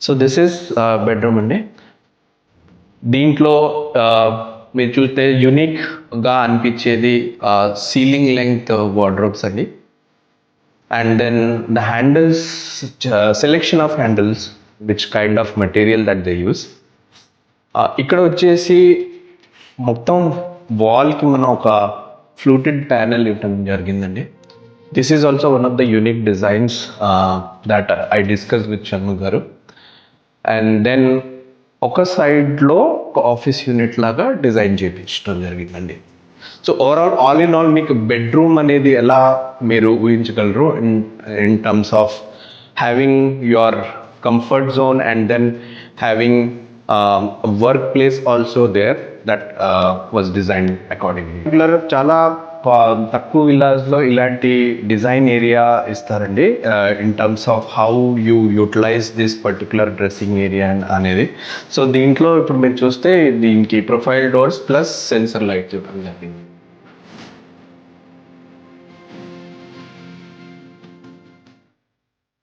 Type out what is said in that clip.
So this is bedroom అండి. దీంట్లో మీరు చూస్తే యూనిక్గా అనిపించేది సీలింగ్ లెంగ్త్ వార్డ్రోబ్స్ అండి. And then the handles, selection of handles which kind of material that they use. ఇక్కడ వచ్చేసి మొత్తం వాల్కి మనం ఒక ఫ్లూటెడ్ ప్యానెల్ ఇవ్వటం జరిగిందండి. This is also one of the unique designs that I discuss with Shanmukh గారు. అండ్ దెన్ ఒక సైడ్లో ఒక ఆఫీస్ యూనిట్ లాగా డిజైన్ చేయించడం జరిగిందండి. So overall all in all మీకు బెడ్రూమ్ అనేది ఎలా మీరు ఊహించగలరు in terms of having your comfort zone and then having work place also there that was design accordingly. చాలా తక్కువ విల్లాస్లో ఇలాంటి డిజైన్ ఏరియా ఇస్తారండి in terms of how you utilise this particular dressing area అనేది. సో దీంట్లో ఇప్పుడు మీరు చూస్తే దీనికి profile doors plus sensor lights ఇవ్వడం జరిగింది.